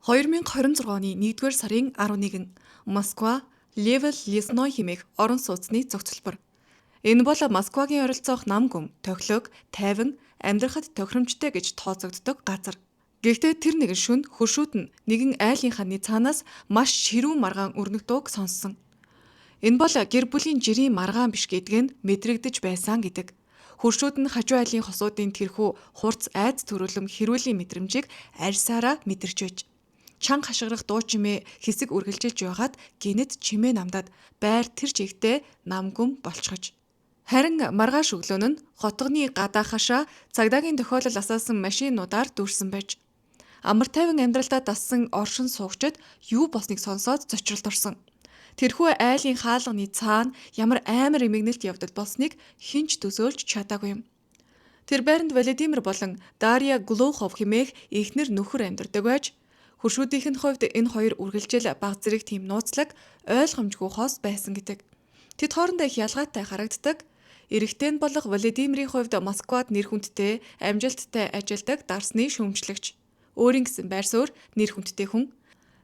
2026 оны 1-р сарын 11 Москва Левел Лесной хэмээх орон сууцны цогцлбор. Энэ бол Москвагийн оролцоох нам гүм, тохилог, тайван, амьдрахад тохиромжтой гэж тооцогддог газар. Гэхдээ тэр нэгэн шөнө хөршүүд нь нэгэн айлын ханы цаанаас маш ширүүн маргаан өрнөгдөөг сонссон. Энэ бол гэр бүлийн жирийн маргаан биш гэдг нь мэдрэгдэж байсан гэдэг. Хөршүүд нь хажуу айлын хосуудын тэрхүү хурц айц төрөлм хэрүүлийн мэдрэмжийг арьсаараа мэдэрч байж. Чанга хашгирах дуу чимээ хэсэг үргэлжилж байгаад гинэт чимээ намдаад байр тэр чигтээ намгүм болчихож. Харин маргааш өглөө нь хотгоны гадаа хашаа цагдаагийн тохиолол асаасан машинуудаар дүүрсэн байж. Амар тайван амьдралдаа дассан оршин суугчид юу болсныг сонсоод зочролд орсон. Тэрхүү айлын хаалганы цаана ямар амар эмгэнэлт явдал болсныг хинч төсөөлж чадаагүй юм. Тэр байранд Владимир болон Дарья Глухов хэмээх эхнэр нөхөр амьдардаг байж, хөршүүдийнх нь хувьд энэ хоёр үргэлжил баг зэрэг тийм нууцлаг, ойлгомжгүй хос байсан гэдэг. Тэд хоорондоо их ялгаатай харагддаг. Эрэгтэй нь болох Владимирийн хувьд Москвад нэр хүндтэй, амжилттай ажилладаг дарсны шүүмжлэгч. Өөрийн гэсэн байр суурь нэр хүндтэй хүн.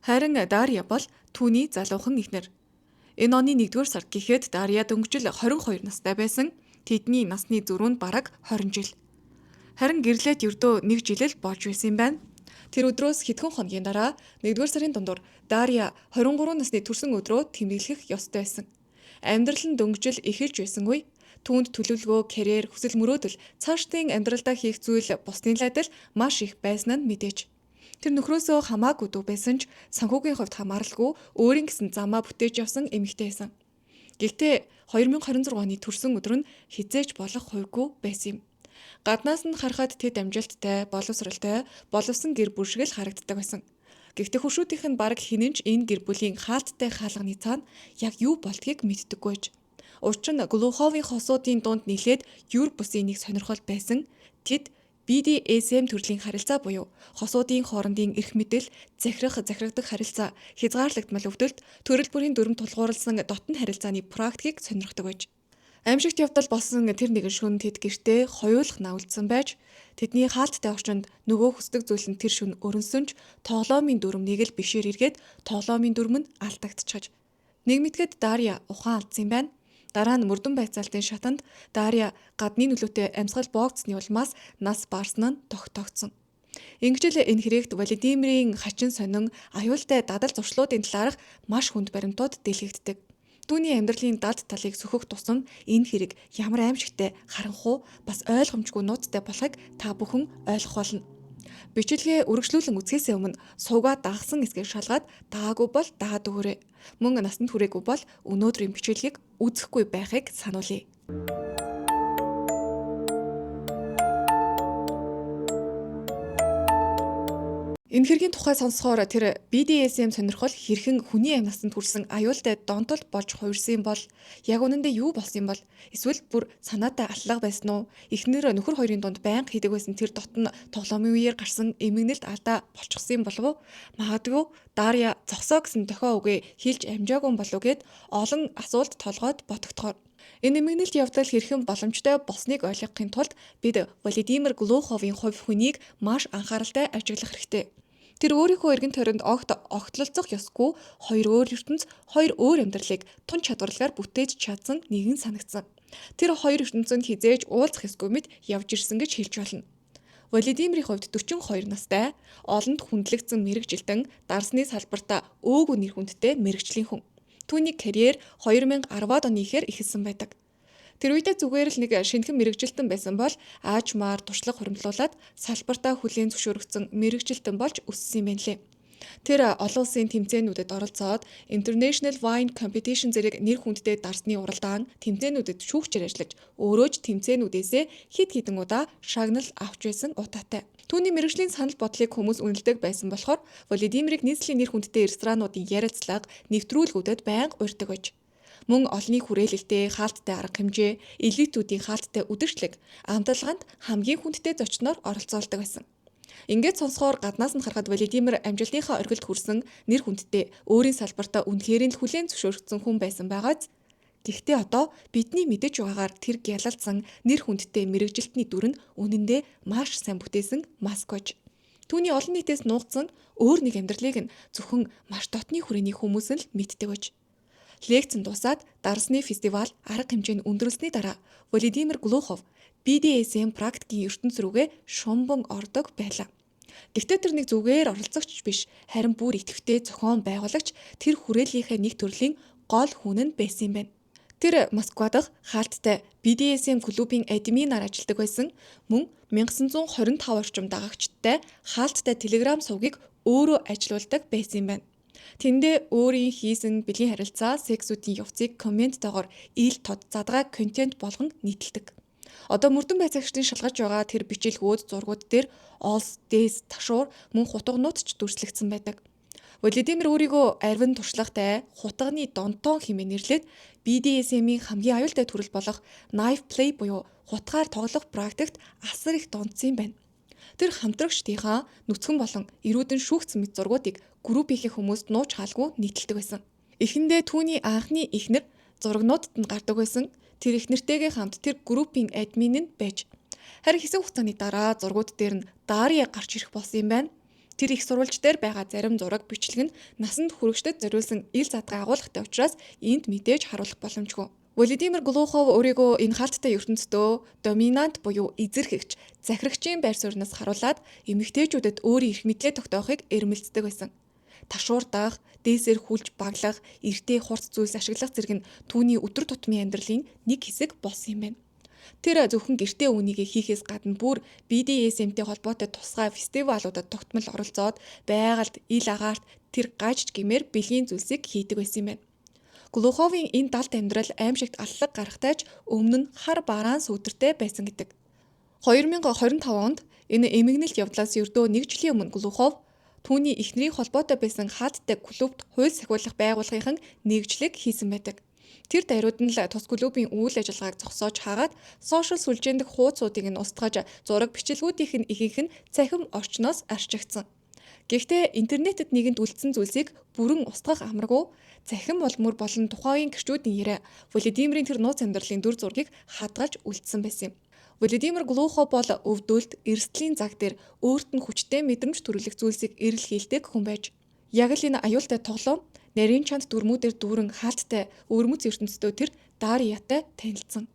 Харин Дарья бол түүний залуухан эхнэр. Энэ оны 1-р сард гэхэд Дарья дөнгөжил 22 настай байсан. Тэдний насны зөрүү нь бараг 20 жил. Харин гэрлээд ердөө 1 жил л болж байсан юм байна. Тэр өдрөөс хэдхэн хоногийн дараа 1-р сарын дундуур Дарья 23 насны төрсөн өдрөө тэмдэглэх ёстой байсан. Амьдрал нь дөнгөжил эхэлж байсан үе түүнд төлөвлөгөө, карьер, хүсэл мөрөөдөл, цаашдын амьдралдаа хийх зүйл бусдын лайдал маш их байсан нь мэдээж. Тэр нөхрөөсөө хамаагүй дүү байсан ч санхүүгийн хувьд хамааралгүй өөрийн гэсэн замаа бүтээж явсан эмэгтэй байсан. Гэхдээ 2026 оны төрсөн өдөр нь хизээж болох хувьгүй байсан юм. Гаднаас нь харахад тэд амжилттай, боловсралтай, боловсон гэр бүл шиг л харагддаг байсан. Гэхдээ хөршүүдийнх нь бараг хинэнч энэ гэр бүлийн хаалттай хаалганы цаана яг юу болдгийг мэддэггүй байж. Учир нь Глуховын хосуудын дунд нийлээд юр бүсийн нэг сонирхол байсан. Тэд BDSM төрлийн харилцаа буюу хосуудын хоорондын эрх мэдэл, захирагдах харилцаа, хязгаарлагдмал өвдөлт, төрөл бүрийн дүрм тулгуурласан дотн харилцааны практикийг сонирхдог байж. Аимшигт явдал болсон тэр нэгэн шөнө тэд гэртээ хоёулах навлдсан байж, тэдний хаалттай орчинд нөгөө хүсдэг зүйл нь тэр шөнө өрнсөн ч тоглоомын дүрмнийг л бишээр эргээд тоглоомын дүрм нь алдагдчихаж. Нэг мэтгэд Дарья ухаан алдсан юм байна. Дараа нь мөрдөн байцаалтын шатанд Дарья гадны нөлөөтэй амьсгал боогдсны улмаас нас барсан нь тогтоогдсон. Ингэжл энэ хэрэгт Владимирийн хачин сонин аюултай дадал зуршлуудын талаарх маш хүнд баримтууд дэлгэгддэг. Түүний амьдралын дад талыг сөхөх тусам энэ хэрэг ямар аимшигтай, харанхуй, бас ойлгомжгүй нууцтай болохыг та бүхэн ойлгох болно. Бичлэгээ үргэлжлүүлэн үзэхээс өмнө суугаа дагсан хэсгийг шалгаад даагүй бол дагаад өгөөрэй. Мөн насанд хүрээгүй бол өнөөдрийн бичлэгийг үзэхгүй байхыг сануулъя. Энэ хэргийн тухай сонсохоор тэр BDSM сонирхол хэрхэн хүний амь насанд хүрсэн аюултай донтол болж хувирсан бол яг үнэндээ юу болсон юм бол эсвэл бүр санаатай аллага байсан уу? Эхнэр нөхөр хоёрын дунд байнга хийдэг байсан тэр дотн тоглоомын үеэр гарсан эмгэнэлт алдаа болчихсон юм болов уу? Магадгүй Дарья зогсоо гэсэн дохио үгээ хэлж амжаагүй болов гэд олон асуулт толгойд ботогдохоор. Энэ эмгэнэлт явдал хэрхэн боломжтой болсныг ойлгохын тулд бид Владимир Глуховын хувь хүнийг маш анхааралтай ажиглах хэрэгтэй. Тэр өөрийнхөө эргэн тойронд огтлолцох ёсгүй хоёр өөр ертөнц, хоёр өөр амьдралыг тун чадварлаар бүтээж чадсан нэгэн санагдсан. Тэр хоёр ертөнцөнд хизээж уулзах ёсгүй мэд явж ирсэн гэж хэлж болно. Владимирийн хувьд 42 настай, олонд хүндлэгдсэн мэрэгжилтэн, дарсны салбартаа өөгүй нэр хүндтэй мэрэгжлийн хүн. Түүний карьер 2010-ад оны ихээр эхэлсэн байдаг. Тэр үедээ зүгээр л нэг шинэхэн мэрэгжилтэн байсан бол аажмаар туршлага хуримтлуулад салбартаа хүлээн зөвшөөрөгдсөн мэрэгжилтэн болж өссөн юм байна лээ. Тэр олон улсын тэмцээнүүдэд оролцоод International Wine Competition зэрэг нэр хүндтэй дарсны уралдаан тэмцээнүүдэд шүүгчээр ажиллаж өөрөө ч тэмцээнүүдээсээ хэд хэдэн удаа шагнал авч байсан удаатай. Түүний мэрэгжлийн санал бодлыг хүмүүс үнэлдэг байсан болохоор Владимирыг нийслэлийн нэр хүндтэй ресторануудын ярилцлага, нэвтрүүлгүүдэд байнга урьдаг байж. Мөн олонний хүрээлэлтэй, хаалттай арга хэмжээ, элитүүдийн хаалттай үдшилэг, амталгаанд хамгийн хүндтэй зочноор оролцоолдог байсан. Ингээд сонсохоор гаднаас нь харахад Владимир амжилтынхаа оргилд хүрсэн нэр хүндтэй, өөрийн салбартаа үнэхээр л хүлээн зөвшөөрөгдсөн хүн байсан байгааз. Гэхдээ одоо бидний мэдэж байгаагаар тэр гялалцсан нэр хүндтэй мэрэгжилтний дүр нь үнэндээ маш сайн бүтээсэн маск байж. Түүний олон нийтээс нуугдсан өөр нэг амьдралыг нь зөвхөн маш дотны хүрээний хүмүүс нь л мэддэг байж. Лекцэн дуусаад дарсны фестивал арга хэмжээнд өндөрлсөний дараа Владимир Глухов BDSM практикийн ертөнц рүүгээ шумбан ордог байлаа. Гэхдээ тэр нэг зүгээр оролцогч биш, харин бүр идэвхтэй зохион байгуулагч, тэр хүрээллийнхээ нэг төрлийн гол хүн нь байсан юм байна. Тэр Москва дахь хаалттай BDSM клубын админаар ажилладаг байсан. Мөн 1925 орчим дагагчтай хаалттай Telegram сувгийг өөрөө ажилуулдаг байсан юм байна. Тэндээ өөрийн хийсэн бэлгийн харилцаа, сексүүдийн явцыг комменттойгоор ил тод задгаа контент болгон нийтэлдэг. Одоо мөрдөн байцаагчдын шалгаж байгаа тэр бичлэгүүд, зургууд дээр олс, дэс, ташуур мөн хутгнууд ч дүрслэгдсэн байдаг. Владимир өөрийгөө арвин туршлагатай хутганы донтон хэмээн нэрлээд BDSM-ийн хамгийн аюултай төрөл болох knife play буюу хутгаар тоглох практикт асар их донцсон юм байна. Тэр хамтрагчдийнхаа нүцгэн болон эрүүдэн шүүгцэн мэт зургуудыг группийнхээ хүмүүст нууж хаалгүй нийтэлдэг байсан. Эхэндээ түүний анхны эхнэр зургнуудад нь гардаг байсан. Тэр эхнэртэйгээ хамт тэр группийн админ нь байж. Харин хэсэг хугацааны дараа зургууд дээр нь Дарья гарч ирэх болсон юм байна. Тэр их сурвалж дээр байгаа зарим зураг бичлэг нь насанд хүрэгчдэд зориулсан ил задгаа агуулгатай учраас энд мэдээж харуулах боломжгүй. Владимир Глухов өөрийгөө энэ хаалттай ертөнцийн доминант буюу эзэрхэгч, захирагчийн байр сууриас харуулад эмэгтэйчүүдэд өөрийн эрх мэдлээ тогтоохыг эрмэлздэг байсан. Ташуур даах, дээсээр хүлж баглах, эртээ хурц зүйлс ашиглах зэрэг нь түүний өдөр тутмын амьдралын нэг хэсэг болсон юм байна. Тэр зөвхөн гэртээ үүнийг хийхээс гадна бүр BDSM-тэй холбоотой тусгай фестивалуудад тогтмол оролцоод байгальд ил агаарт тэр гажж гэмээр бэлгийн зүйлсийг хийдэг байсан юм байна. Глуховын энэ далд амьдрал аимшигт аллаг гарахтай ч өмнө нь хар бараан сүудэртэй байсан гэдэг. 2025 онд энэ эмгэнэлт явдлаас ердөө 1 жилийн өмнө Глухов түүний эхнэрийн холбоотой байсан хаалттай клубт хууль сахиулах байгууллагын нэгжлэг хийсэн байдаг. Тэр даруйд нь л тус клубын үйл ажиллагааг зогсоож хагаад сошиал сүлжээндх хуудсуудыг нь устгаж зураг бичлэгүүдийнх нь ихэнх нь цахим орчноос арчигдсан. Гэхдээ интернетэд нэгэнд үлдсэн зүйлсийг бүрэн устгах амаргүй, цахим болмөр болон тухайн гэрчүүдийн яриа Владимирийн тэр нууц амьдралын дүр зургийг хадгалж үлдсэн байсан юм. Владимир Глухов бол өвдөлт, эрсдлийн заг дээр өөрт нь хүчтэй мэдрэмж төрүүлэх зүйлсийг эрэл хийлдэг хүн байж. Яг л энэ аюултай тоглоом нарийн чанд дүрмүүдээр дүүрэн хаалттай өвөрмөц ертөнцийн тэр Дарьятай танилцсан.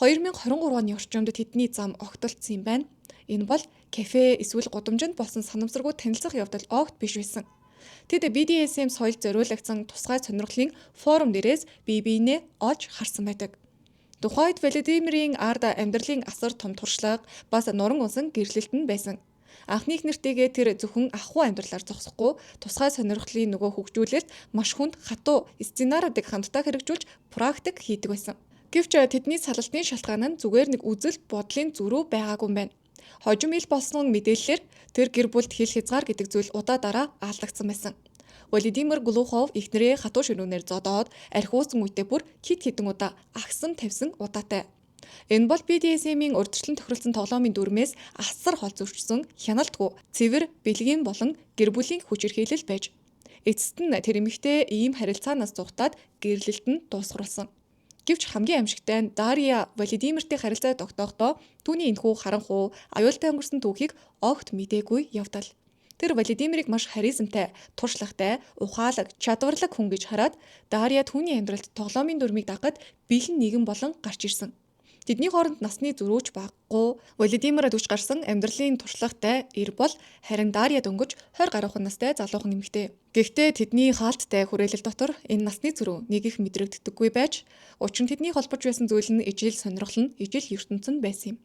2023 оны орчимд тэдний зам огтолцсон юм байна. Энэ бол кафе эсвэл гудамжинд болсон санамсаргүй танилцах явдал огт биш байсан. Тэд BDSM соёл зориулагдсан тусгай сонирхлын форум дээрээс бие биенээ олж харсан байдаг. Тухайд Владимирийн ард амьдралын асар том туршлага бас нуран унсан гэрлэлт нь байсан. Анхны эхнэртэйгээ тэр зөвхөн ахуй амьдралаар зогсохгүй тусгай сонирхлын нөгөө хөгжүүлэлт маш хүнд хатуу сценаруудыг хамтдаа хэрэгжүүлж практик хийдэг байсан. Гэвч тэдний салалтын шалтгаан нь зүгээр нэг үзэл бодлын зөрүү байгаагүй юм байна. Хожим ил болсон мэдээллээр тэр гэр бүлд хил хязгаар гэдэг зүйл удаа дараа алдагдсан байсан. Владимир Глухов эхнэрээ хатуу ширүүнээр зодоод архиусан үедээ бүр хит хитэн удаа агсан тавьсан удаатай. Энэ бол BDSM-ийн урьдчилан тохиролцсон тоглоомын дүрмээс асар хол зөрчсөн хяналтгүй цэвэр бэлгийн болон гэр бүлийн хүч ирхийлэл байж. Эцэст нь тэр эмэгтэй ийм харилцаанаас зугатаад гэрлэлт нь дуусгаруулсан. Гэвч хамгийн аимшигтай нь Дарья Владимиртэй харилцаа тогтоохдоо түүний энэхүү харанхуй аюултай өнгөрсөн түүхийг огт мдээгүй явдал. Тэр Владимирыг маш харизмтай, туршлагатай, ухаалаг, чадварлаг хүн гэж хараад Дарья түүний амьдралд тоглоомын дүрмийг дагахад бэлэн нэгэн болон гарч ирсэн. Тэдний хооронд насны зөрүүч баггүй, Владимир 40 гарсан амьдралын туршлагатай эр бол харин Дарья дөнгөж 20 гаруй настай залуухан эмэгтэй. Гэхдээ тэдний хаалттай хүрээлэл дотор энэ насны зөрүү нэг их мэдрэгддэггүй байж, учир нь тэдний холбож байсан зүйл нь ижил сонирхол нь ижил ертөнцийн байсан юм.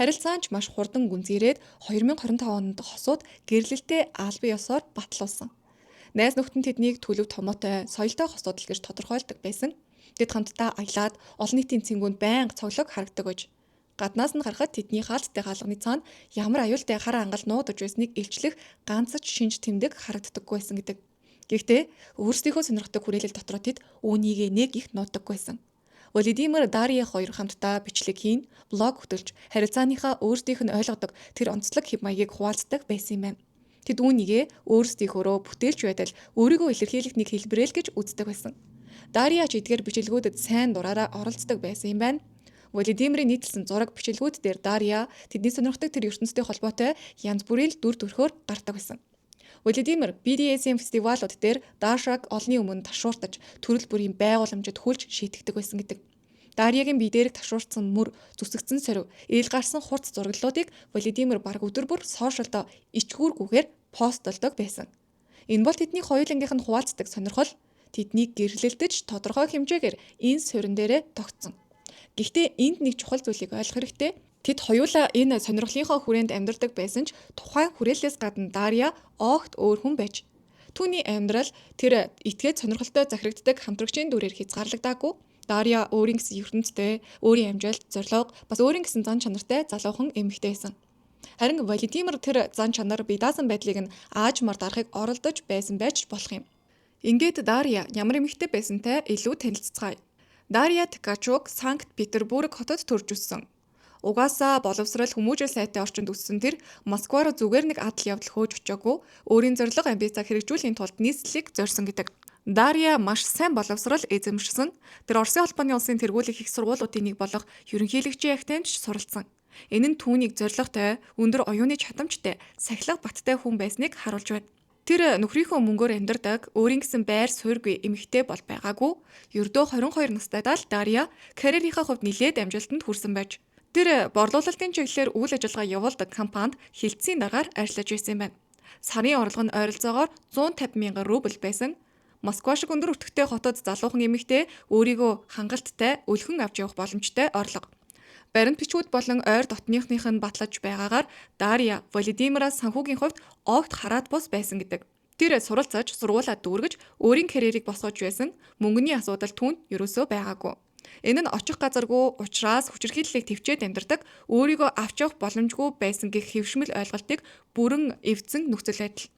Харилцаанч маш хурдан гүнзгийрээд 2025 онд хосууд гэрлэлтэй албан ёсоор батлуулсан. Найз нөхд нь тэднийг төлөв томоотой, соёлтой хосуудл гэж тодорхойлдог байсан. Тэд хамтдаа аялаад олон нийтийн цэнгүүнд байнга цоглог харагдаг гэж. Гаднаас нь харахад тэдний хаалттай хаалганы цаана ямар аюултай хар ангал нуудаж байсныг илчлэх ганцч шинж тэмдэг харагддаггүй байсан гэдэг. Гэхдээ өөрсдийнхөө сонирхдаг хүрээлэл дотроо тэд үүнийг нэг их нуудаггүй байсан. Владимир Дарья хоёр хамтдаа бичлэг хийн, блог хөтөлж, харилцааныхаа өөрсдийнх нь ойлгодог тэр онцлог хэв маягийг хуваалцдаг байсан юм байна. Тэд үүнийг өөрсдийнхөөрөө бүтээлч байдал өөрийгөө илэрхийлэх нэг хэлбэрэл гэж үздэг байсан. Дарья ч эдгээр бичлэгүүдэд сайн дураараа оролцдог байсан юм байна. Владимирын нийтлсэн зураг бичлэгүүд дээр Дарья тэдний сонирхдаг тэр ертөнцтэй холбоотой янз бүрийн дүр төрхөөр гардаг байсан. Владимир BDSM фестивалууд дээр Дашаг олонний өмнө ташууртаж төрөл бүрийн байгууламжид хүлж шийтгдэг байсан гэдэг. Дарьягийн бие дээрх ташуурцсан мөр, зүсэгцэн сорив, eel гарсан хурц зураглалуудыг Владимир бараг өдөр бүр сошиалдо ичгүүргүйгээр постлдог байсан. Энэ бол тэдний хоёулангийнх нь хуваалцдаг сонирхол, тэднийг гэрлэлдэж тодорхой хэмжээгээр энэ суурин дээрээ тогтсон. Гэхдээ энд нэг чухал зүйлийг ойлгох хэрэгтэй. Тэд хоёулаа энэ сонирхлынхоо хүрээнд амьдардаг байсан ч тухайн хүрээллээс гадна Дарья огт өөр хүн байж. Түүний амьдрал тэр итгээд сонирхолтой захирагддаг хамтрагчийн дүрээр хязгаарлагдаагүй. Дарья өөрийн гэсэн ертөнцтэй, өөрийн амжилт, зорилго, бас өөрийн гэсэн зан чанартай залуухан эмэгтэй байсан. Харин Владимир тэр зан чанар бие даасан байдлыг нь аажмаар дарахыг оролдож байсан байж болох юм. Ингээд Дарья ямар эмэгтэй байсантай илүү танилццгаая. Дарья Ткачук Санкт-Петербург хотод төрж өссөн. Угаасаа боловсрал хүмүүжил сайтай орчинд өссөн тэр Москва руу зүгээр нэг адал явдал хөөж очиагүй, өөрийн зорилго амбицаа хэрэгжүүлэхийн тулд нийслэлийг зорьсон гэдэг. Дарья маш сайн боловсрал эзэмшсэн. Тэр Оросын холбооны улсын тэргүүлэх их сургуулиудын нэг болох ерөнхийлөгчийн агентч суралцсан. Энэ нь түүнийг зорилготой, өндөр оюуны чадамжтай, сахилга баттай хүн байсныг харуулж байна. Тэр нөхрийнхөө мөнгөөр амьдардаг, өөрийн гэсэн байр суурьгүй эмэгтэй бол байгаагүй. Ердөө 22 настайдаа л Дарья карьерийнхаа хувьд нэлээд амжилтанд хүрсэн байж. Тэр борлуулалтын чиглэлээр үйл ажиллагаа явуулдаг компанид хилцээний дараагаар ажиллаж байсан юм байна. Сарын орлого нь ойролцоогоор 150 мянган рубль байсан. Москва шиг өндөр өртөгтэй хотод залуухан эмэгтэй өөрийгөө хангалттай өлгөн авч явах боломжтой орлого. Баримт бичгүүд болон ойр дотныхных нь батлаж байгаагаар Дарья Владимираас санхүүгийн хувьд огт хараат бус байсан гэдэг. Тэр суралцаж, сургуулаа дүүргэж, өөрийн карьерийг босгож байсан. Мөнгөний асуудал түүнд ерөөсөө байгаагүй. Энэ нь очих газаргүй учраас хүчирхийллийг төвчээд амьдардаг, өөрийгөө авч явах боломжгүй байсан гэх хэвшмэл ойлголтыг бүрэн эвдсэн нөхцөл байдал.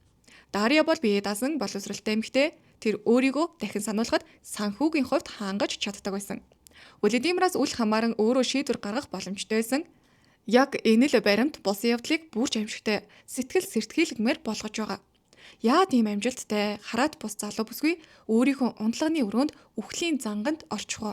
Дарья бол бие даасан боловсралтай эмэгтэй. Тэр өөрийгөө дахин сануулхад санхүүгийн хувьд хангаж чаддаг байсан. Владимираас үл хамааран өөрөө шийдвэр гаргах боломжтой байсан. Яг энэ л баримт бус явдлыг бүрч аимшигтай сэтгэл сэртгийлгмээр болгож байгаа. Яа тийм амжилттай хараат бус залуу бүсгүй өөрийнхөө унтлагын өрөөнд үхлийн занганд орчих вэ?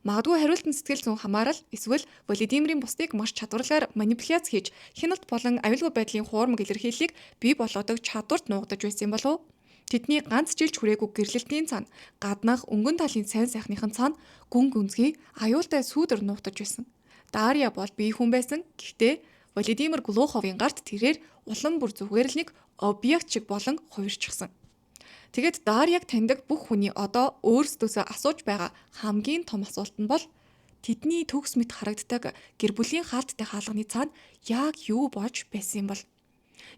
Магадгүй хариултын сэтгэл зүйн хамаарал эсвэл Владимирын бусдыг маш чадварлаар манипуляц хийж хяналт болон аюулгүй байдлын хуурмаг илэрхийллийг бий болгодог чадварт нуугдаж байсан юм болов уу? Тэдний ганц жилч хүрээгүй гэрлэлтийн цаана гаднах өнгөн талын сайн сайхныхын цаана гүн гүнзгий аюултай сүүдэр нуугдаж байсан. Дарья бол бие хүн байсан. Гэхдээ Владимир Глуховын гарт тэрээр улам бүр зүгээр л нэг объект шиг болон хувирчихсан. Тэгэд Дарьяг таньдаг бүх хүний одоо өөрсдөөсөө асууж байгаа хамгийн том асуулт нь бол тэдний төгс мэт харагддаг гэр бүлийн хаалттай хаалганы цаана яг юу болж байсан юм бол?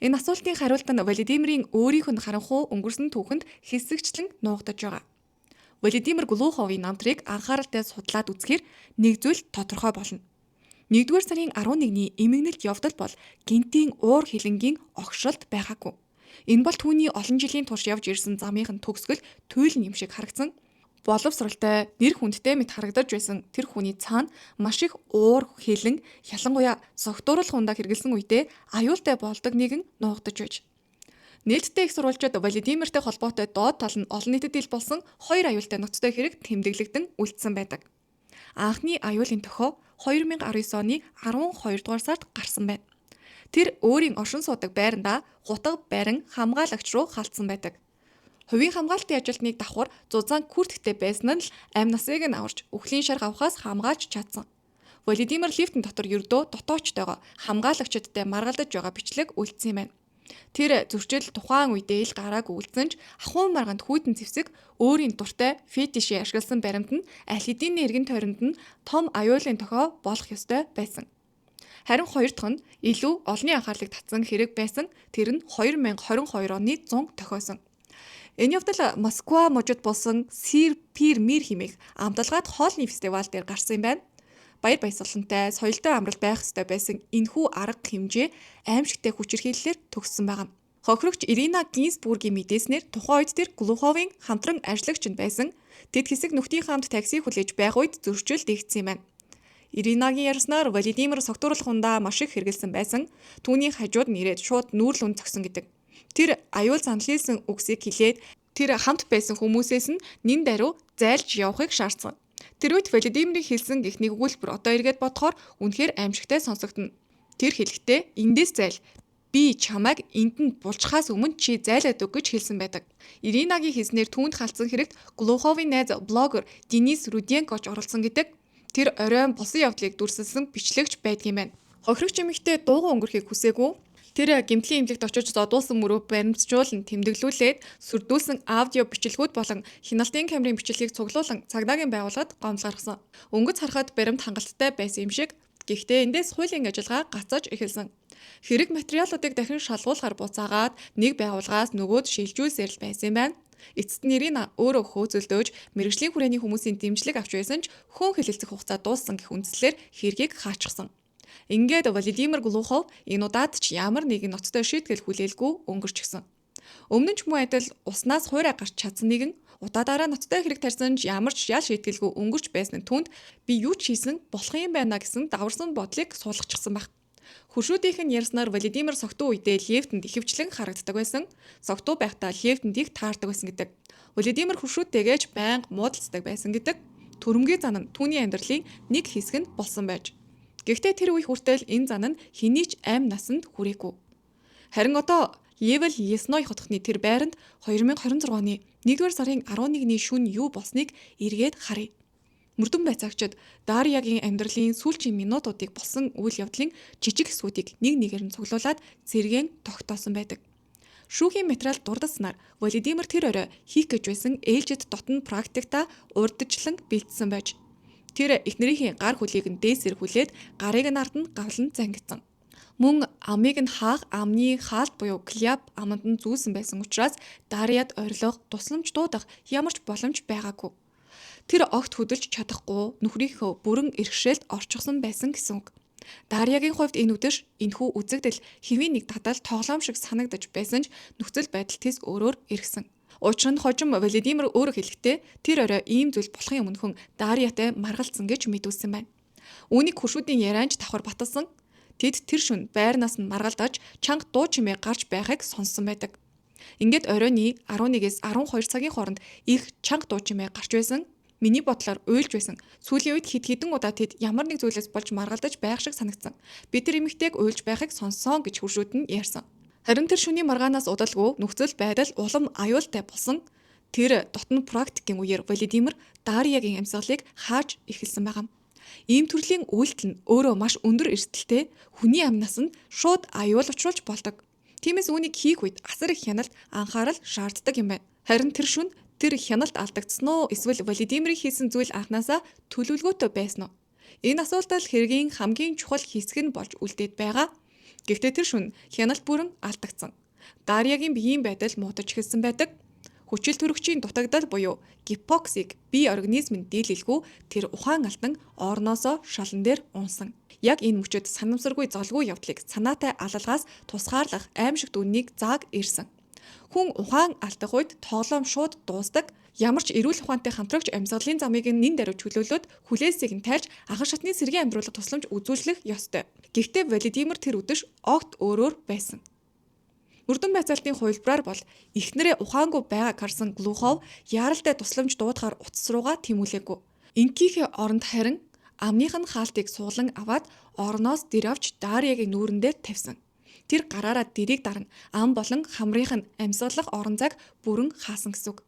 Энэ асуултын хариулт нь Владимирын өөрийнх нь харанхуй өнгөрсөн түүхэнд хэсэгчлэн нуугдаж байгаа. Владимир Глуховын намтрыг анхааралтай судлаад үзэхээр нэг зүйл тодорхой болно. 1-р сарын 11-ний эмгэнэлт явдал бол гинтийн уур хилэнгийн огшролт байгаагүй. Энэ бол түүний олон жилийн турш явж ирсэн замынхын төгсгөл туйлын юм шиг харагдсан. Боловсралтай, нэр хүндтэй мэт харагдаж байсан тэр хүний цаана маш их уур хилэн, ялангуяа согтууруулах ундаа хэрэгэлсэн үедээ аюултай болдог нэгэн нуугдаж байж. Нээлттэй их сурвалжид Владимиртэй холбоотой доод тал нь олон нийтэд ил болсон 2 аюултай нөхцөд хэрэг тэмдэглэгдэн үлдсэн байдаг. Анхны аюулын тохио 2019 оны 12 дугаар сард гарсан байна. Тэр өөрийн оршин суудаг байранда гутаг барин хамгаалагч руу халтсан байдаг. Хувийн хамгаалтын ажилтныг давхар зузаан күртэгтэй байсан нь л амь насыг нь аварч үхлийн шарх авахаас хамгаалж чадсан. Владимир лифтэн дотор ердөө дотоочтойгоо хамгаалагчдтай маргалдаж байгаа бичлэг үлдсэн юм байна. Тэр зөрчил тухайн үедээ л гарааг үлдсэн ч ахуй марганд хүйтэн зэвсэг өөрийн дуртай фетишээ ашигласан баримт нь аль хэдийн эргэн тойронд нь том аюулын тохио болох ёстой байсан. Харин хоёр дахь нь илүү олонний анхаарлыг татсан хэрэг байсан. Тэр нь 2022 оны 100 тохиосон. Энэ явдал Москва мужид болсон Сир Пир Мир хэмээх амталгаад хоолны фестивал дээр гарсан юм байна. Баяр баясгалантай, соёлтой амрал байх ёстой байсан энэхүү арга хэмжээ аимшигтай хүчирхийллээр төгссөн байна. Хохирогч Ирина Гинзбургийн мэдээснээр тухайн үед тэр Глуховын хамтран ажиллагч нь байсан. Тэд хэсэг нөхдийн хамт такси хүлээж байх үед зөрчил дэгдсэн юм байна. Иринагийн ярьснаар Владимир согтууруулах ундаа маш их хэрэгэлсэн байсан. Түүний хажууд нь ирээд шууд нүүрл үнд зогсон гэдэг. Тэр аюул занал хийсэн үгсийг хэлээд тэр хамт байсан хүмүүсээс нь нин даруй зайлж явахыг шаардсан. Тэр үед Владимирийн хэлсэн эхний өгүүлбэр одоо эргээд бодохоор үнэхээр аимшигтай сонсогдно. Тэр хэлэхдээ эндээс зайл би чамайг энд нь булчхаас өмнө чи зайлаад өг гэж хэлсэн байдаг. Иринагийн хэлснээр түүнд халдсан хэрэгт Глуховын найз блогер Денис Руденкоч оролцсон гэдэг. Тэр оройн болсон явдлыг дүрсэлсэн бичлэгч байдгийм байна. Хохирогч эмэгтэй дуугүй өнгөрөхийг хүсээгүй. Тэр гэмтлийн эмнэлэгт очиж зодуулсан мөрөө баримтжуулан тэмдэглүүлээд сүрдүүлсэн аудио бичлэгүүд болон хяналтын камерын бичлэгийг цуглуулan цагдаагийн байгууллагад гомдол гаргасан. Өнгөц харахад баримт хангалттай байсан юм шиг. Гэхдээ эндээс хуулийн ажиллагаа гацааж эхэлсэн. Хэрэг материалуудыг дахин шалгуулахаар буцаагаад нэг байгууллагаас нөгөөд шилжүүлсээр л байсан юм байна. Эцэст нь Ирина өөрөө хөөцөлдөөж мэргэжлийн хүрээний хүмүүсийн дэмжлэг авч байсан ч хүн хэлэлцэх хугацаа дууссан гэх үндслээр хэргийг хаачихсан. Ингээд Владимир Глухов энэ удаад ч ямар нэгэн ноцтой шийтгэл хүлээлгүй өнгөрчихсөн. Өмнө нь ч мөн адил уснаас хуурай гарч чадсан нэгэн удаадараа ноцтой хэрэг тарьсан ч ямар ч ял шийтгэлгүй өнгөрч байсан түнд би юу ч хийсэн болох юм байна гэсэн даварсан бодлыг суулгачихсан баг. Хуршүүдийнх нь ярьснаар Владимир согтуу үедээ Левтэнд ихэвчлэн харагддаг байсан. Согтуу байхдаа Левтэнд их таардаг байсан гэдэг. Владимир хуршүүдтэйгээж байнга муудалцдаг байсан гэдэг. Төрөмгийн зан нь түүний амьдралын нэг хэсэг нь болсон байж. Гэхдээ тэр үе хүртэл энэ зан нь хэний ч амь насанд хүрээгүй. Харин одоо Левел Лесной хотхны тэр байранд 2026 оны 1-р сарын 11-ний шөнө юу болсныг эргээд харъя. Мөрдөн байцаагчид Дарьягийн амьдралын сүүлчийн минутуудыг болсон үйл явдлын жижиг хэсгүүдийг нэг нэгээр нь цуглуулад зэрэгэн тогтоосон байдаг. Шүүхийн материал дурдсанаар Владимир тэр орой хийх гэж байсан ээлжид дотн практикта урдчлан бэлдсэн байж. Тэр эхнэрийн гар хүлийг нь дээсээр хүлээд гарыг нь ард нь гавлан зангидсан. Мөн амыг нь хаах амны хаалт буюу кляп аманд нь зүүсэн байсан учраас Дарьяд орилго тусламж дуудах ямар ч боломж байгаагүй. Тэр огт хөдөлж чадахгүй нүхрийнхөө бүрэн иргэшээлд орчихсон байсан гэсэн үг. Дарьягийн хувьд энэ үдэш энэхүү үзэгдэл хэвийн нэг татал тоглоом шиг санагдаж байсан ч нөхцөл байдал тэс өөрөөр иргсэн. Учир нь хожим Владимир өөрөө хэлэхдээ тэр орой ийм зүйл болохын өмнөхөн Дарьятай маргалцсан гэж мэдүүлсэн байна. Үүнийг хуршүүдийн ярианч давхар баталсан. Тэд тэр шөнө байрнаас нь маргалдаж чанга дуу чимээ гарч байхыг сонссон байдаг. Ингээд оройны 11-ээс 12 цагийн хооронд их чанга дуу чимээ гарч байсан. Миний бодлоор уйлж байсан. Сүүлийн үед хидэн удаа тэд ямар нэг зүйлээс болж маргалдаж байх шиг санагдсан. Бид тэр эмэгтэйг уйлж байхыг сонссон гэж хуршүүд нь ярьсан. Харин тэр шөнийн маргаанаас удалгүй нөхцөл байдал улам аюултай болсон. Тэр дотн практикийн үеэр Владимир Дарьягийн амьсгалыг хааж эхэлсэн байгаа. Ийм төрлийн үйлдэл нь өөрөө маш өндөр эрсдэлтэй хүний амнаас нь шууд аюул учруулж болдог. Тиймээс үүнийг хийх үед асар их хяналт анхаарал шаарддаг юм байна. Харин тэр шөнө тэр хяналт алдагдсан уу эсвэл Владимирийн хийсэн зүйл анханасаа төлөвлөгөөтэй байсан уу? Энэ асуултал хэргийн хамгийн чухал хэсэг нь болж үлдээд байгаа. Гэхдээ тэр шөнө хяналт бүрэн алдагдсан. Дарьягийн биеийн байдал муудаж эхэлсэн байдаг. Хүчил төрөгчийн дутагдал буюу гипоксиг бие организмын дийлэлгүй тэр ухаан алтан орноосоо шалан дээр унсан. Яг энэ мөчөд санамсаргүй золгүй явдлыг санаатай алалгаас тусгаарлах аимшигт үннийг зааг ирсэн. Хүн ухаан алдах үед тоглоом шууд дуусдаг. Ямар ч эрүүл ухаантай хамтрагч амьсгалын замыг нэн даруй чөлөөлөд хүлээсийг нь тайлж агар шатны сэргийн амьдруулах тусламж үзүүлэх ёстой. Гэхдээ Владимир тэр үдэш огт өөрөөр байсан. Мөрдөн байцаалтын хувилбараар бол эхнэрээ ухаангүй байгааг харсан Глухов яаралтай тусламж дуудахаар утас руугаа тэмүүлээгүй. Инкийнхээ оронд харин амных нь хаалтыг суулан аваад орноос дэр авч Дарьягийн нүүрэн дээр тавьсан. Тэр гараараа дэрийг даран ам болон хамрынх нь амьсгалах орон зайг бүрэн хаасан гэсэн үг.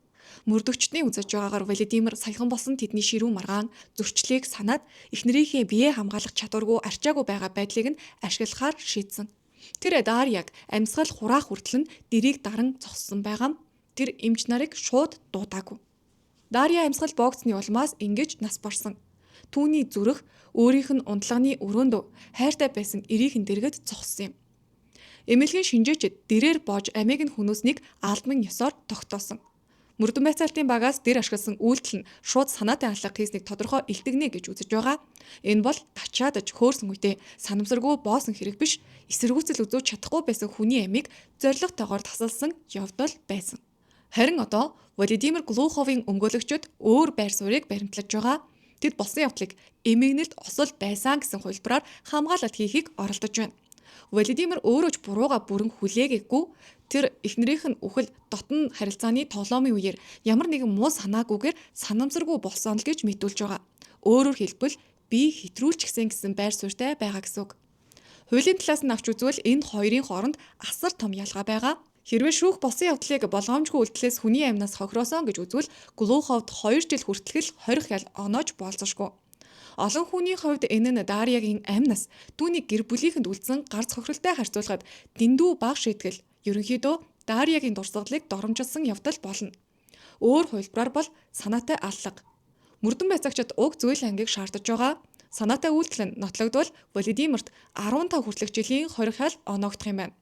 Мөрдөгчдийн үзэж байгаагаар Владимир саяхан болсон тэдний ширүү маргаан зөрчлийг санаад эхнэрийнхээ биеэ хамгаалах чадваргүй арчаагүй байгаа байдлыг нь ашиглахаар шийдсэн. Тэр Дарьяг амьсгал хураах хүртэл нь дэрийг даран зогссон байгаа. Тэр эмч нарыг шууд дуудаагүй. Дарья амьсгал боогцны улмаас ингэж нас барсан. Түүний зүрх өөрийнх нь унтлагын өрөөндөө хайртай байсан эрийнхэн дэргэд зогссон юм. Эмнэлгийн шинжээчид дэрээр боож амийг нь хөнөөснийг алдмын ёсоор тогтоосон. Мөрдөн байцаалтын багаас дэр ашигласан үйлдэл нь шууд санаатай алга хийснийг тодорхой илтгэнэ гэж үзэж байгаа. Энэ бол тачаадж хөөрсөн үедээ санамсаргүй боосон хэрэг биш, эсэргүүцэл үзүүлж чадахгүй байсан хүний амийг зоригтойгоор тасалсан явдал байсан. Харин одоо Владимир Глуховын өмгөөлөгчид өөр байр суурийг баримтлаж байгаа. Тэд болсон явдлыг эмгэнэлд осол байсан гэсэн хувилбараар хамгаалалт хийхийг оролдож байна. Владимир өөрөө ч бурууга бүрэн хүлээгээгүй. Тэр эхнэрийнх нь үхэл дотн харилцааны тоглоомын үеэр ямар нэгэн муу санаагүйгээр санамсаргүй болсон л гэж мэдүүлж байгаа. Өөрөөр хэлбэл би хэтрүүлч гэсэн байр суурьтай байгаа гэсэн үг. Хуулийн талаас нь авч үзвэл энэ хоёрын хооронд асар том ялгаа байгаа. Хэрвээ шүүх болсон явдлыг болгоомжгүй үйлдэлээс хүний амнаас хохироосон гэж үзвэл Глуховд 2 жил хүртэл хорих ял оноож болцошгүй. Олон хүний хувьд энэ нь Дарьягийн амнаас түүний гэр бүлийнхэнд үлдсэн гарц хохиролтой харьцуулахад дэндүү бага шийтгэл. Ерөнхийдөө Дарьягийн дурсгалыг доромжилсон явдал болно. Өөр хувилбараар бол санаатай аллага. Мөрдөн байцаагчид уг зүйл ангийг шаардаж байгаа. Санаатай үйлдэл нь нотлогдвол Владимирт 15 хүртэлх жилийн хорих ял оноогдох юм байна.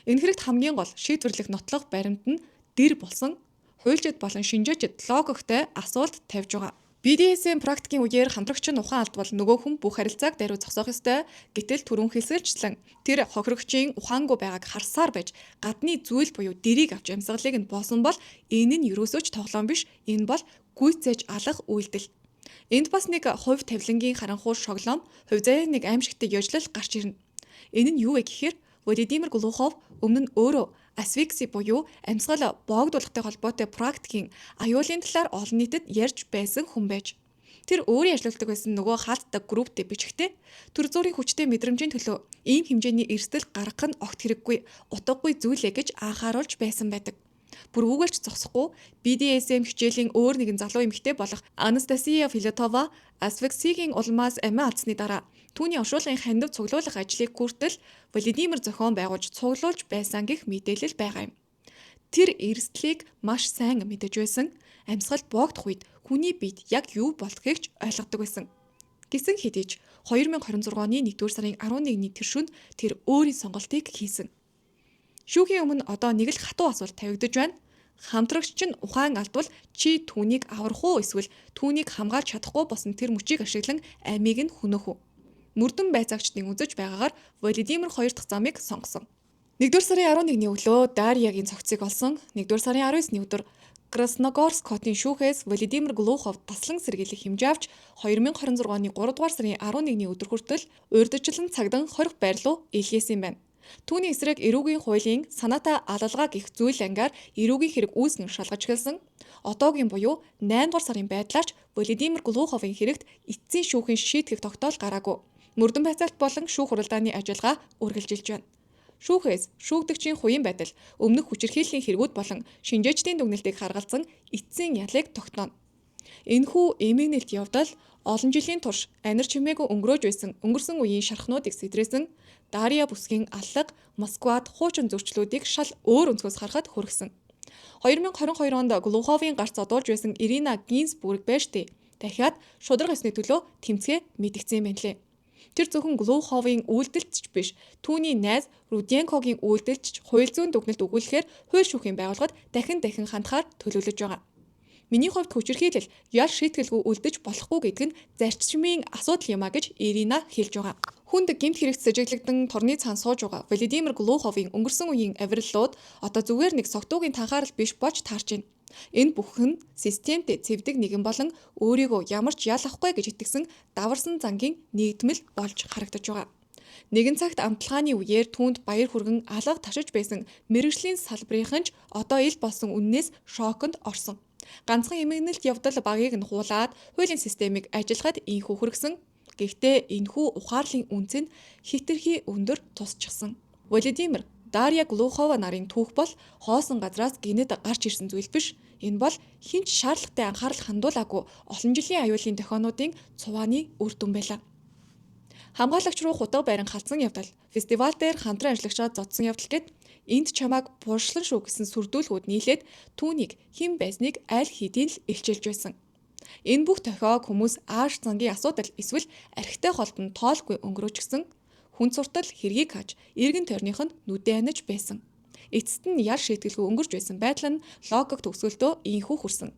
Энэ хэрэгт хамгийн гол шийдвэрлэх нотлох баримт нь дэр болсон хуульчид болон шинжээчид логиктой асуулт тавьж байгаа. BDSM практикийн үеэр хамтрагч нь ухаан алдвал нөгөө хүн бүх харилцааг даруй зогсоох ёстой. Гэтэл түрүүн хэлсэлжлэн тэр хохирогчийн ухаангүй байгааг харсаар байж гадны зүйл буюу дэрийг авч амьсгалыг нь боосон бол энэ нь юусооч тоглоом биш. Энэ бол гүйцээж алах үйлдэл. Энд бас нэг хувь тавилангийн харанхуй шоглоом, хувь заяа нэг аимшигтай ёжлол гарч ирнэ. Энэ нь юу вэ гэхээр Владимир Глухов өмнө нь өөрөө асфикси буюу амьсгал боогдуулахтай холбоотой практикийн аюулын талаар олон нийтэд ярьж байсан хүн байж. Тэр өөрөө ажилладаг байсан нөгөө хаалтдаг групптэй бичгтээ төр зүрийн хүчтэй мэдрэмжийн төлөө ийм хэмжээний эрсдэл гаргах нь огт хэрэггүй, утгагүй зүйлээ гэж анхааруулж байсан байдаг. Бүр үгэлж зогсохгүй BDSM хичээлийн өөр нэгэн залуу эмэгтэй болох Анастасия Филатова асфиксигийн улмаас амиа алдсны дараа түүний оршуулгын хандив цуглуулах ажлыг хүртэл Владимир зохион байгуулж цуглуулж байсан гэх мэдээлэл байгаа юм. Тэр эрсдлийг маш сайн мэдэж байсан. Амьсгал боогдох үед хүний биед яг юу болдгийг ч ойлгодог байсан. Гэсэн хэдий ч 2026 оны 1-р сарын 11-ний тэршүнд тэр өөрийн сонголтыг хийсэн. Шүүхийн өмнө одоо нэг л хатуу асуулт тавигдаж байна. Хамтрагч нь ухаан алдвал чи түүнийг аврах уу эсвэл түүнийг хамгаалж чадахгүй босон тэр мөчийг ашиглан амийг нь хөнөөх үү? Мөрдөн байцаагчдын үзэж байгаагаар Владимир 2 дахь замыг сонгосон. 1-р сарын 11-ний өглөө Дарьягийн цогцыг олсон. 1-р сарын 19-ний өдөр Красногорск хотын шүүхээс Владимир Глухов таслан сэргийлэх хэмжээ авч 2026 оны 3-р сарын 11-ний өдөр хүртэл урьдчилан цагдан хорих байр руу илгээсэн байна. Түүний эсрэг эрүүгийн хуулийн санаатай алалгаа гэх зүйл ангаар эрүүгийн хэрэг үүснэн шалгаж гэлсэн. Одоогийн буюу 8-р сарын байдлаарч Владимир Глуховын хэрэгт эцсийн шүүхийн шийтгэх тогтоол гараагүй. Мөрдөн байцаагт болон шүүх хуралдааны ажиллагаа үргэлжилж байна. Шүүхээс шүүгдэгчийн хувийн байдал, өмнөх хүчирхийллийн хэрэгүүд болон шинжээчдийн дүгнэлтийг харгалзан эцсийн ялыг тогтооно. Энэхүү эмээгнэлт явдал олон жилийн турш анир чимээгүй өнгөрсөн үеийн шархнуудыг сэтрээсэн. Дарья бүсгийн аллага Москвад хуучин зөрчлүүдийг шал өөр өнцгөөс харахад хүргэсэн. 2022 онд Глуховын гарц одуулж байсан Ирина Гинзбург байштай дахиад шударга ёсны төлөө тэмцээн мэдгдсэн юм лээ. Тэр зөвхөн Глуховын үйлдэлтч биш, түүний найз Руденкогийн үйлдэлтч хууль зүйн дүгнэлт өгүүлэхээр хууль шүүхийн байгууллагад дахин хандахаар төлөвлөж байгаа. Миний хувьд хүчирхийлэл ял шийтгэлгүй үлдэж болохгүй гэдэг нь зарчмын асуудал юм а гэж Ирина хэлж байгаа. Хүнд гэмт хэрэгт сэжиглэгдэн торны цаан сууж байгаа Владимир Глуховын өнгөрсөн үеийн авираллууд одоо зүгээр нэг согтуугийн танхаарал биш болж таарч байна. Энэ бүхэн системтэй цэвдэг нэгэн болон өөрийгөө ямар ч ял авахгүй гэж итгэсэн даварсан зангийн нэгдмэл болж харагдаж байгаа. Нэгэн цагт амтлагааны үеэр түүнд баяр хүргэн алга ташиж байсан мэргэжлийн салбарынхан ч одоо ил болсон үннээс шоконд орсон. Ганцхан эмгэнэлт явдал багийг нь хуулаад хуулийн системийг ажиллахад инхүү хүргэсэн. Гэхдээ энэхүү ухаарлын үнц нь хэтэрхий өндөр тусчихсан. Владимир Дарья Глухова нарын түүх бол хоосон газраас гинэд гарч ирсэн зүйл биш. Энэ бол хинч шаардлагатай анхаарал хандуулаагүй олон жилийн аюулын дохионуудын цувааны үр дүн байлаа. Хамгаалагч руу хутга байран халдсан явдал, фестивал дээр хамтран ажиллагчаад зодсон явдал гэд энд чамааг буршлан шүү гэсэн сүрдүүлгүүд нийлээд түүнийг хэн байсныг аль хэдийн л илчилж байсан. Энэ бүх тохиог хүмүүс ааш зангийн асуудал эсвэл архитай холбоонд тоолгүй өнгөрөөжгсөн. Хүн суртал хэргийг хааж эргэн тойрных нь нүдэ аниж байсан. Эцэст нь ял шийтгэлгүй өнгөрч байсан байдал нь логик төгсгөлдөө инхүү хүрсэн.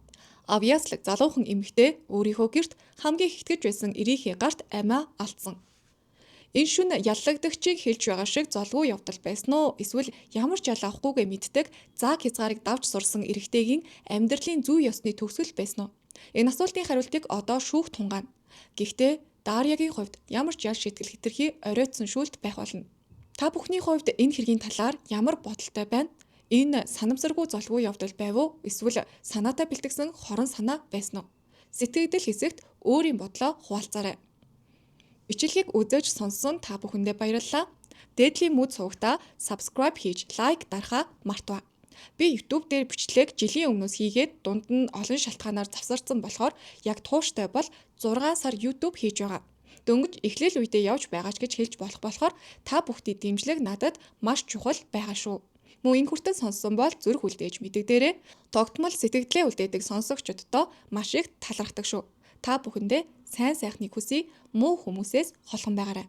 Авьяаслаг залуухан эмэгтэй өөрийнхөө гэрт хамгийн хитгэж байсан эрийнхээ гарт амиа алдсан. Энэ шүн яллагдагчийг хэлж байгаа шиг золгүй явдал байсан уу? Эсвэл ямар ч ял авахгүйгээ мэддэг зааг хязгаарыг давж сурсан эрэгтэйгийн амьдралын зүй ёсны төгсгөл байсан уу? Энэ асуултын хариултыг одоо шүүх тунгаана. Гэхдээ Дарьягийн хувьд ямар ч ял шийтгэл хэтэрхий оройтсон шүүлт байх болно. Та бүхний хувьд энэ хэргийн талаар ямар бодолтой байна? Энэ санамсаргүй золгүй явдал байв уу? Эсвэл санаатай бэлтгэсэн хорон санаа байсан уу? сэтгэгдэл хэсэгт өөрийн бодлоо хуваалцаарай. Бичлэгийг үзэж сонссон та бүхэндээ баярлалаа. Дээдлийн мөд сувагтаа subscribe хийж лайк дарахаа мартав. Би YouTube дээр бичлэг жилийн өмнөөс хийгээд дунд нь олон шалтгаанаар завсарсан болохоор яг тууштай бол 6 сар YouTube хийж байгаа. Дөнгөж эхлэл үедээ явж байгаач гэж хэлж болохоор та бүхний дэмжлэг надад маш чухал байгаа шүү. Мөн энэ хүртэл сонссон бол зүрх үлдээж мэдэгдээрэй. Тогтмол сэтгэлдээ үлдээдэг сонсогчдод маш их талархдаг шүү. Та бүхэндээ сайн сайхныг хүсье. Муу хүмүүсээс холхон байгаарай.